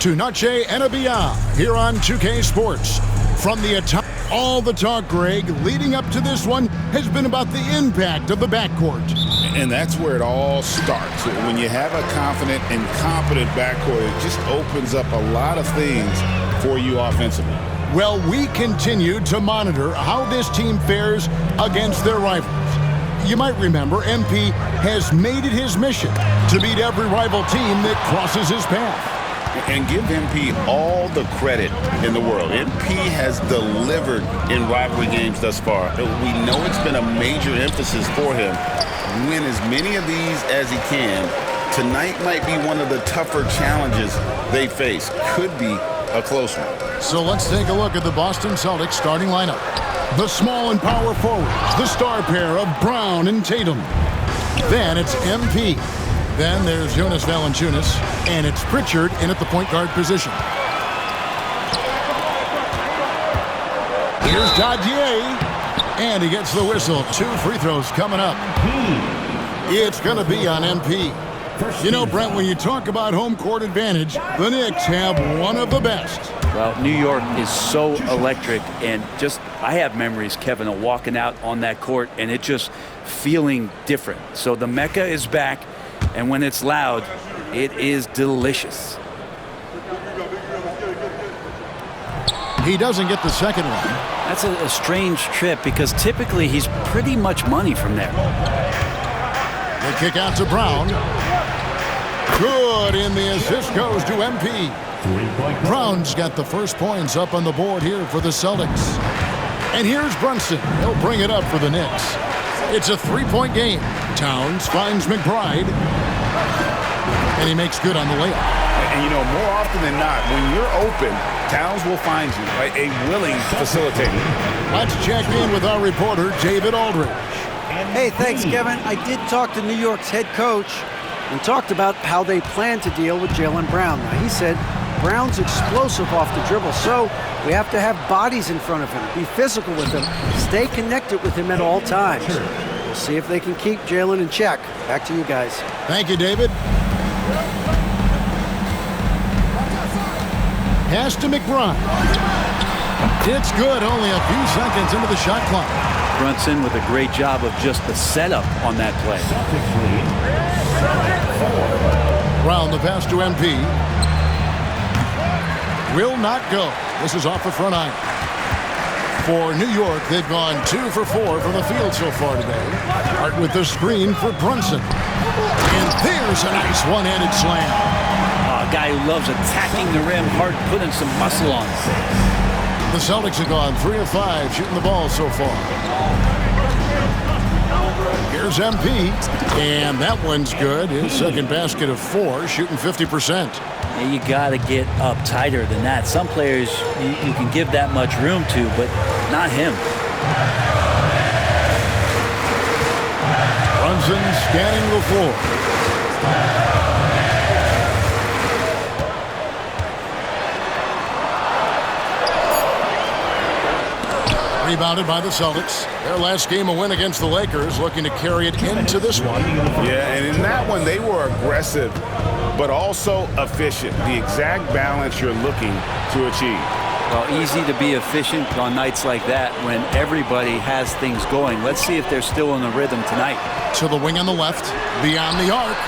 To Noche and Beyond here on 2K Sports. From the attack, all the talk, Greg, leading up to this one has been about the impact of the backcourt. And that's where it all starts. When you have a confident and competent backcourt, it just opens up a lot of things for you offensively. Well, we continue to monitor how this team fares against their rivals. You might remember MP has made it his mission to beat every rival team that crosses his path. And give MP all the credit in the world. MP has delivered in rivalry games thus far. We know it's been a major emphasis for him. Win as many of these as he can. Tonight might be one of the tougher challenges they face. Could be a close one. So let's take a look at the Boston Celtics starting lineup. The small and power forwards, the star pair of Brown and Tatum. Then it's MP. Then there's Jonas Valanciunas, and it's Pritchard in at the point guard position. Here's Dadier, and he gets the whistle. 2 free throws coming up. It's going to be on MP. You know, Brent, when you talk about home court advantage, the Knicks have one of the best. Well, New York is so electric, and just I have memories, Kevin, of walking out on that court and it just feeling different. So the Mecca is back. And when it's loud, it is delicious. He doesn't get the second one. That's a strange trip because typically he's pretty much money from there. The kick out to Brown. Good, and the assist goes to MP. Brown's got the first points up on the board here for the Celtics. And here's Brunson. He'll bring it up for the Knicks. It's a 3-point game. Towns finds McBride. And he makes good on the layup. And you know, more often than not, when you're open, Towns will find you, right? A willing facilitator. Let's check in with our reporter, David Aldridge. Hey, thanks, Kevin. I did talk to New York's head coach and talked about how they plan to deal with Jaylen Brown. Now, he said Brown's explosive off the dribble, so we have to have bodies in front of him, be physical with him, stay connected with him at all times. We'll see if they can keep Jaylen in check. Back to you guys. Thank you, David. Pass to McBride. It's good, only a few seconds into the shot clock. Brunson with a great job of just the setup on that play. Brown, the pass to MP. Will not go. This is off the front iron. For New York, they've gone 2 for 4 from the field so far today. Hart with the screen for Brunson. And there's a nice one-handed slam. A guy who loves attacking the rim, Hart putting some muscle on it. The Celtics have gone 3 of 5 shooting the ball so far. Here's MP, and that one's good. His second basket of 4, shooting 50%. You got to get up tighter than that. Some players you can give that much room to, but not him. Brunson scanning the floor. Rebounded by the Celtics. Their last game a win against the Lakers, looking to carry it into this one. Yeah, and in that one they were aggressive, but also efficient. The exact balance you're looking to achieve. Well, easy to be efficient on nights like that when everybody has things going. Let's see if they're still in the rhythm tonight. To the wing on the left, beyond the arc.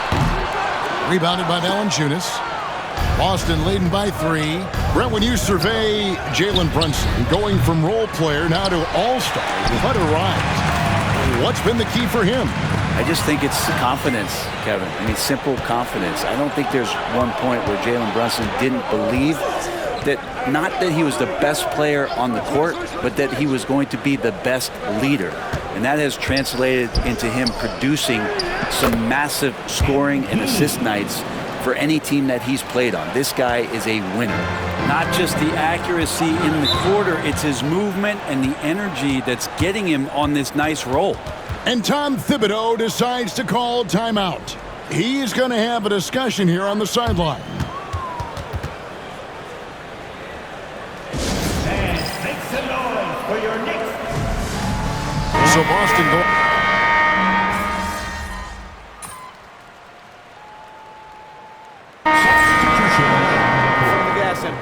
Rebounded by Valanciunas. Boston leading by 3. Brent, when you survey Jalen Brunson going from role player now to all-star, what a rise. What's been the key for him? I just think it's confidence, Kevin. I mean, simple confidence. I don't think there's one point where Jalen Brunson didn't believe that, not that he was the best player on the court, but that he was going to be the best leader. And that has translated into him producing some massive scoring and assist nights for any team that he's played on. This guy is a winner. Not just the accuracy in the quarter, it's his movement and the energy that's getting him on this nice roll. And Tom Thibodeau decides to call timeout. He's going to have a discussion here on the sideline. And make some noise for your Knicks. So Boston goes.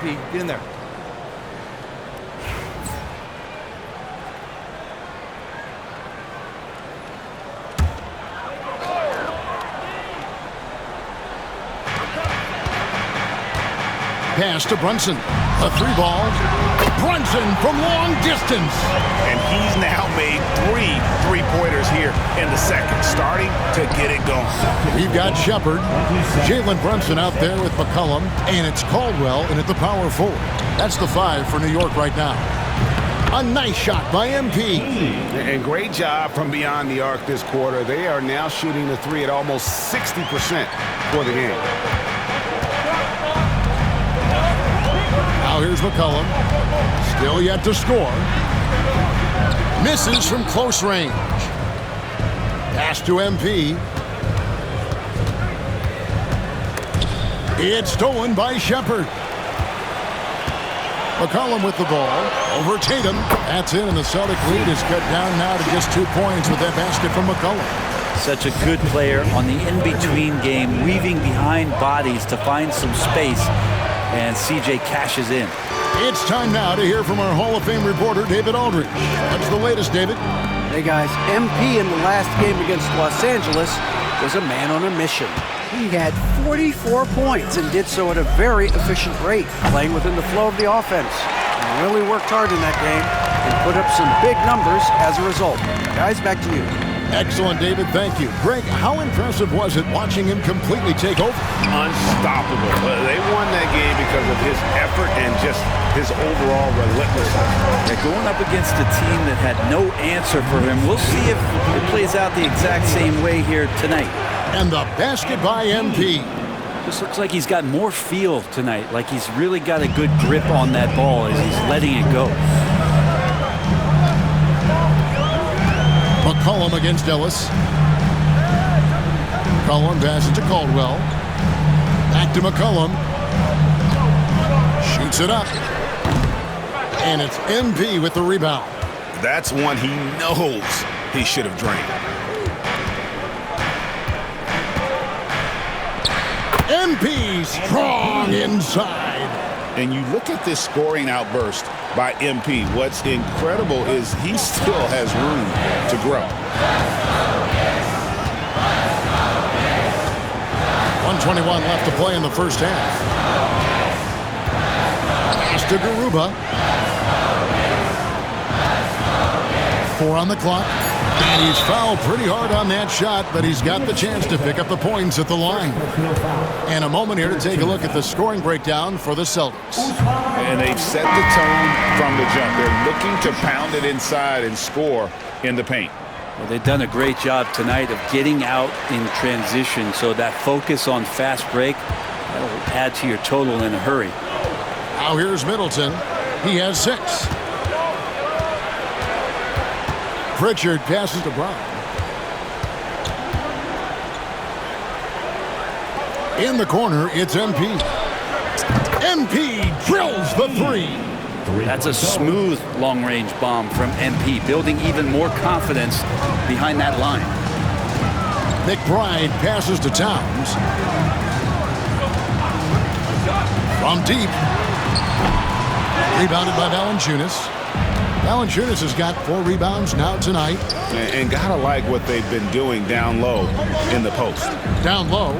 MP. Get in there. Pass to Brunson. A 3-ball. Brunson from long distance. And he's now made 3 3-pointers here in the second, starting to get it going. We've got Shepard, Jalen Brunson out there with McCollum, and it's Caldwell in at the power forward. That's the 5 for New York right now. A nice shot by MP. And great job from beyond the arc this quarter. They are now shooting the 3 at almost 60% for the game. Now here's McCollum. Still yet to score. Misses from close range. Pass to MP. It's stolen by Shepard. McCollum with the ball. Over Tatum. That's in, and the Celtic lead is cut down now to just 2 points with that basket from McCollum. Such a good player on the in-between game, weaving behind bodies to find some space, and CJ cashes in. It's time now to hear from our Hall of Fame reporter, David Aldridge. What's the latest, David? Hey guys, MP in the last game against Los Angeles was a man on a mission. He had 44 points and did so at a very efficient rate, playing within the flow of the offense. He really worked hard in that game and put up some big numbers as a result. Guys, back to you. Excellent, David. Thank you. Greg, how impressive was it watching him completely take over? Unstoppable. They won that game because of his effort and just his overall relentlessness. They're going up against a team that had no answer for him. We'll see if it plays out the exact same way here tonight. And the basket by MP. This looks like he's got more feel tonight, like he's really got a good grip on that ball as he's letting it go. McCollum against Ellis. McCollum passes to Caldwell. Back to McCollum. Shoots it up. And it's MP with the rebound. That's one he knows he should have drained. MP strong inside. And you look at this scoring outburst by MP. What's incredible is he still has room to grow. 1:21 left to play in the first half. Pass to Garuba. 4 on the clock. And he's fouled pretty hard on that shot, but he's got the chance to pick up the points at the line. And a moment here to take a look at the scoring breakdown for the Celtics. And they've set the tone from the jump. They're looking to pound it inside and score in the paint. Well, they've done a great job tonight of getting out in transition, so that focus on fast break, that'll add to your total in a hurry. Now here's Middleton. He has 6. Pritchard passes to Brown. In the corner, it's MP. MP drills the 3. That's a smooth long-range bomb from MP, building even more confidence behind that line. McBride passes to Towns. From deep. Rebounded by Valanciunas. Valanciunas has got 4 rebounds now tonight. And gotta like what they've been doing down low in the post. Down low.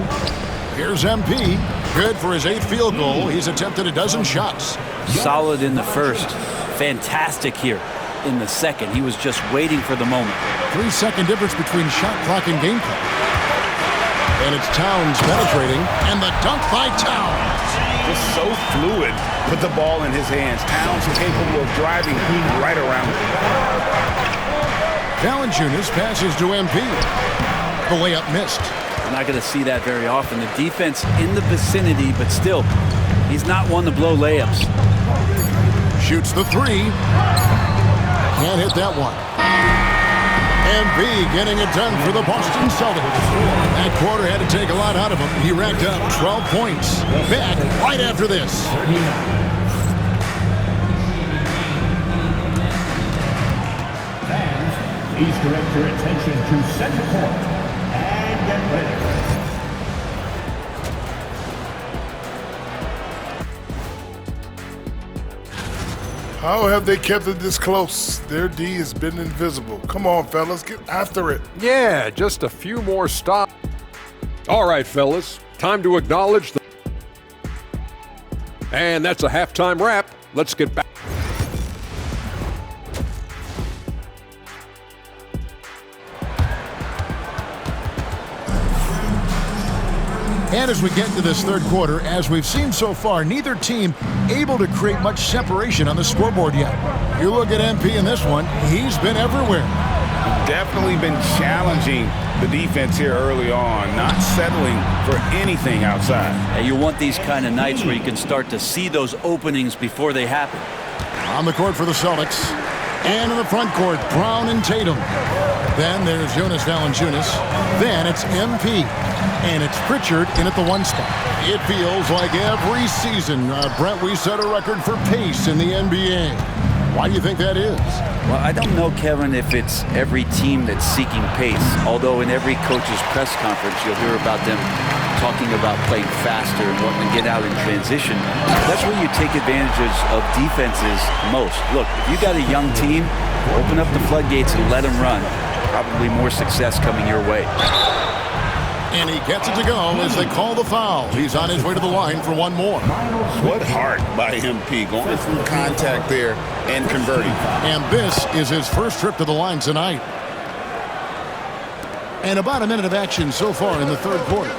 Here's MP. Good for his 8th field goal. He's attempted a dozen shots. Solid in the first. Fantastic here in the second. He was just waiting for the moment. 3-second difference between shot clock and game clock. And it's Towns penetrating. And the dunk by Towns. Just so fluid with the ball in his hands. Towns capable of driving right around it. Valanciunas passes to MP. The layup missed. We're not going to see that very often. The defense in the vicinity, but still, he's not one to blow layups. Shoots the 3. Can't hit that one. MP getting it done for the Boston Celtics. That quarter had to take a lot out of him. He racked up 12 points. Back right after this. Fans, please direct your attention to center court and get ready. How have they kept it this close? Their D has been invisible. Come on, fellas, get after it. Yeah, just a few more stops. All right, fellas, time to acknowledge the... And that's a halftime wrap. Let's get back. And as we get into this third quarter, as we've seen so far, neither team able to create much separation on the scoreboard yet. You look at MP in this one, he's been everywhere. Definitely been challenging the defense here early on, not settling for anything outside. And you want these kind of nights where you can start to see those openings before they happen. On the court for the Celtics. And in the front court, Brown and Tatum. Then there's Jonas Valanciunas. Then it's MP. And it's Pritchard in at the 1 spot. It feels like every season, Brent, we set a record for pace in the NBA. Why do you think that is? Well, I don't know, Kevin, if it's every team that's seeking pace. Although in every coach's press conference, you'll hear about them talking about playing faster and wanting to get out in transition. That's where you take advantages of defenses most. Look, if you got a young team, open up the floodgates and let them run. Probably more success coming your way. And he gets it to go as they call the foul. He's on his way to the line for one more. What heart by MP, going through contact there and converting. And this is his first trip to the line tonight. And about a minute of action so far in the third quarter.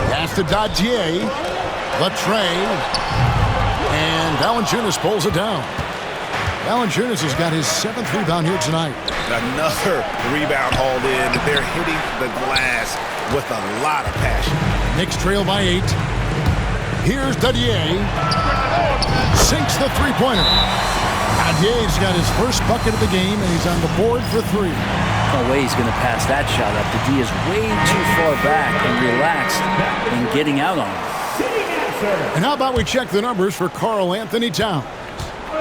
Pass to Dadier. Latre. And Valanciunas pulls it down. Valanciunas has got his 7th rebound here tonight. Another rebound hauled in. They're hitting the glass with a lot of passion. Knicks trail by 8. Here's Dadier. Sinks the three-pointer. Dadier's got his first bucket of the game, and he's on the board for 3. No way he's going to pass that shot up. The D is way too far back and relaxed in getting out on him. And how about we check the numbers for Karl Anthony Towns?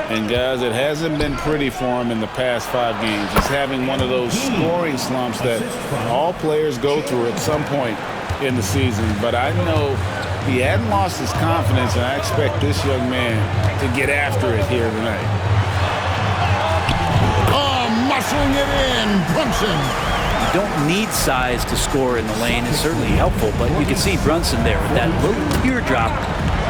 And guys, it hasn't been pretty for him in the past 5 games. He's having one of those scoring slumps that all players go through at some point in the season. But I know he hadn't lost his confidence, and I expect this young man to get after it here tonight. Oh, muscling it in, Brunson. You don't need size to score in the lane. It's certainly helpful, but you can see Brunson there with that little teardrop.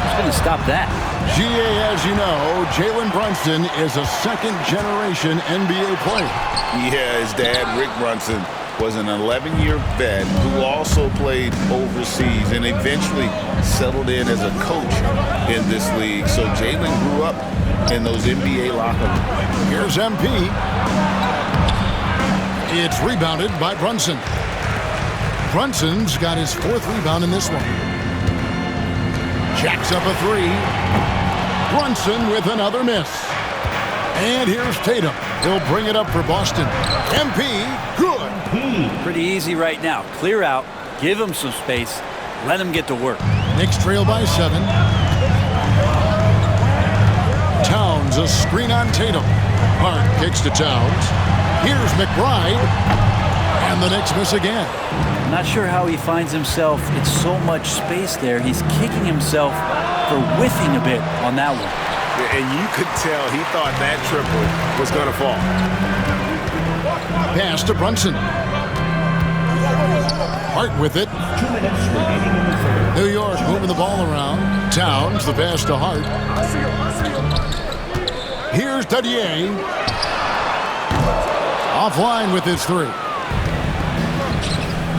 He's going to stop that. GA, as you know, Jalen Brunson is a second-generation NBA player. Yeah, his dad, Rick Brunson, was an 11-year vet who also played overseas and eventually settled in as a coach in this league. So Jalen grew up in those NBA locker rooms. Here's MP. It's rebounded by Brunson. Brunson's got his 4th rebound in this one. Jacks up a 3. Brunson with another miss. And here's Tatum. He'll bring it up for Boston. MP, good. Pretty easy right now. Clear out, give him some space, let him get to work. Knicks trail by 7. Towns, a screen on Tatum. Hart kicks to Towns. Here's McBride. And the Knicks miss again. I'm not sure how he finds himself. It's so much space there. He's kicking himself for whiffing a bit on that one. And you could tell he thought that triple was going to fall. Pass to Brunson. Hart with it. New York moving the ball around. Towns, the pass to Hart. Here's Dadier. Offline with his 3.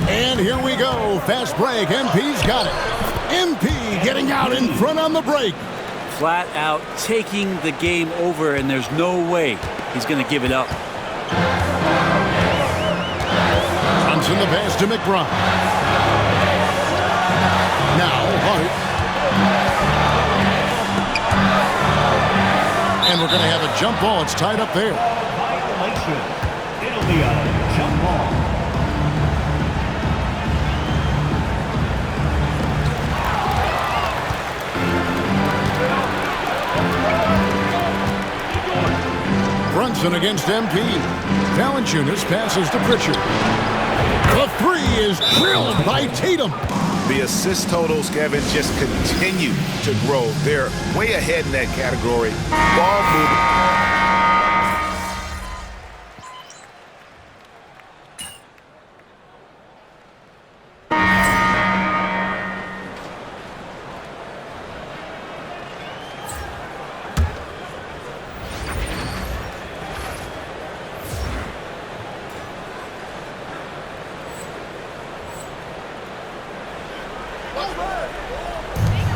And here we go. Fast break. MP's got it. MP getting out in front on the break. Flat out taking the game over, and there's no way he's going to give it up. Brunson the pass to McBride. Now Hart. And we're going to have a jump ball. It's tied up there. Violation. It'll be a jump ball. Brunson against MP. Valanciunas passes to Pritchard. The 3 is drilled by Tatum. The assist totals, Kevin, just continue to grow. They're way ahead in that category. Ball movement.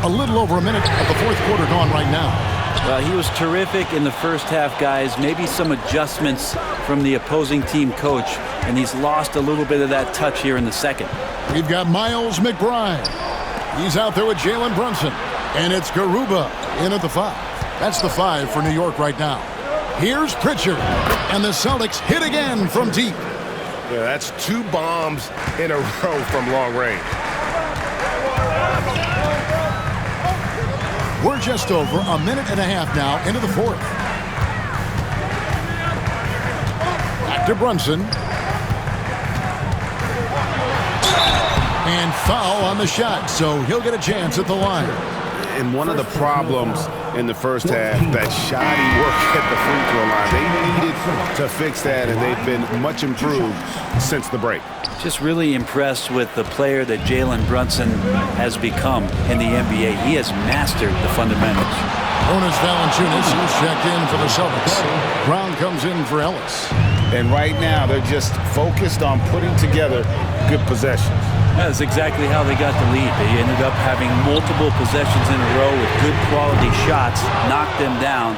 A little over a minute of the fourth quarter gone right now. Well, he was terrific in the first half, guys. Maybe some adjustments from the opposing team coach, and he's lost a little bit of that touch here in the second. We've got Miles McBride. He's out there with Jalen Brunson. And it's Garuba in at the 5. That's the 5 for New York right now. Here's Pritchard. And the Celtics hit again from deep. Yeah, that's 2 bombs in a row from long range. We're just over a minute and a half now into the fourth. Back to Brunson. And foul on the shot, so he'll get a chance at the line. And one of the problems in the first half, that shoddy work at the free throw line. They needed to fix that, and they've been much improved since the break. Just really impressed with the player that Jalen Brunson has become in the NBA. He has mastered the fundamentals. Jonas Valanciunas is checked in for the Celtics. Brown comes in for Ellis. And right now, they're just focused on putting together good possessions. That's exactly how they got the lead. They ended up having multiple possessions in a row with good quality shots, knocked them down,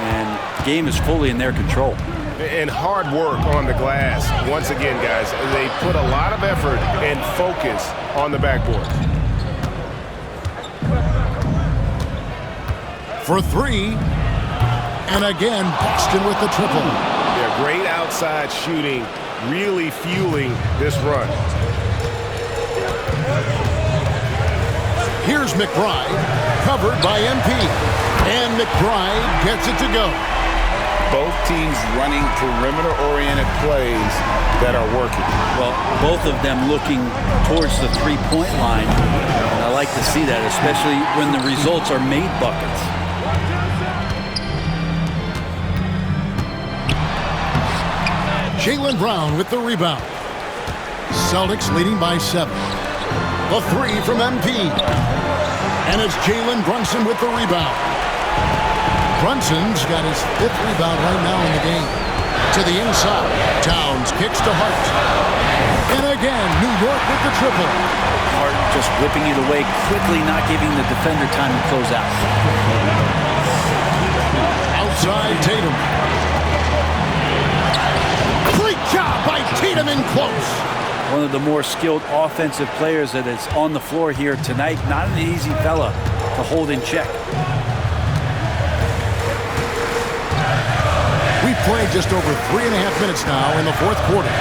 and the game is fully in their control. And hard work on the glass. Once again, guys, they put a lot of effort and focus on the backboard. For 3. And again, Boston with the triple. Yeah, great outside shooting, really fueling this run. Here's McBride, covered by MP. And McBride gets it to go. Both teams running perimeter-oriented plays that are working. Well, both of them looking towards the three-point line. And I like to see that, especially when the results are made buckets. Jaylen Brown with the rebound. Celtics leading by 7. The 3 from MP. And it's Jalen Brunson with the rebound. Brunson's got his 5th rebound right now in the game. To the inside. Towns kicks to Hart. And again, New York with the triple. Hart just whipping it away quickly, not giving the defender time to close out. Outside Tatum. Great job by Tatum in close. One of the more skilled offensive players that is on the floor here tonight. Not an easy fella to hold in check. We've played just over 3.5 minutes now in the fourth quarter.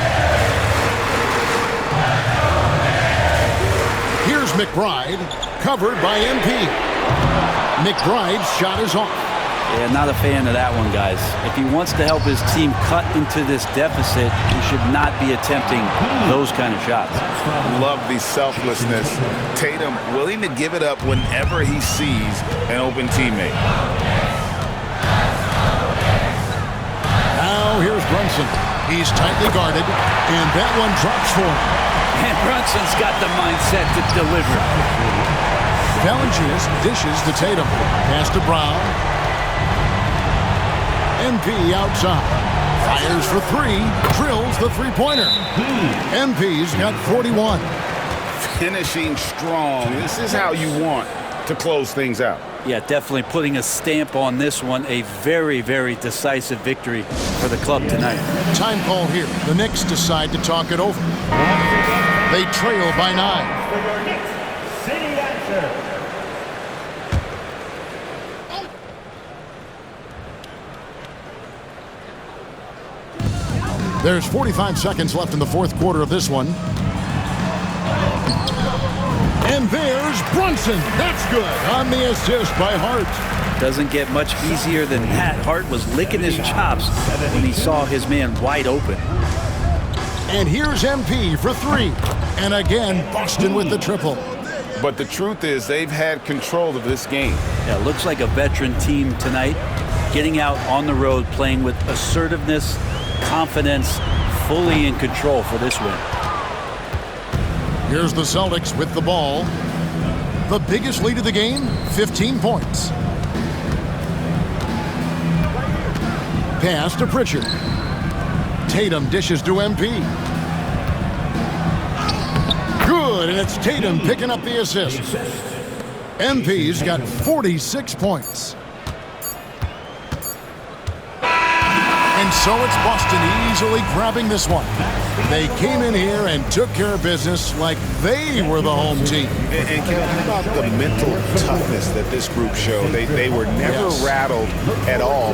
Here's McBride, covered by MP. McBride's shot is off. Yeah, not a fan of that one, guys. If he wants to help his team cut into this deficit, he should not be attempting those kind of shots. Love the selflessness. Tatum willing to give it up whenever he sees an open teammate. Now here's Brunson. He's tightly guarded, and that one drops for him. And Brunson's got the mindset to deliver. Valanciunas dishes to Tatum. Pass to Brown. MP outside. Fires for 3. Drills the three-pointer. MP's got 41. Finishing strong. This is how you want to close things out. Yeah, definitely putting a stamp on this one. A very, very decisive victory for the club tonight. Time call here. The Knicks decide to talk it over. They trail by 9. For your Knicks City answer. There's 45 seconds left in the fourth quarter of this one. And there's Brunson. That's good on the assist by Hart. Doesn't get much easier than that. Hart was licking his chops when he saw his man wide open. And here's MP for 3. And again, Boston with the triple. But the truth is they've had control of this game. Yeah, looks like a veteran team tonight, getting out on the road, playing with assertiveness, confidence, fully in control for this win. Here's the Celtics with the ball. The biggest lead of the game, 15 points. Pass to Pritchard. Tatum dishes to MP. Good, and it's Tatum picking up the assist. MP's got 46 points. And so it's Boston easily grabbing this one. They came in here and took care of business like they were the home team. And Kevin, how about the mental toughness that this group showed? They were never rattled at all.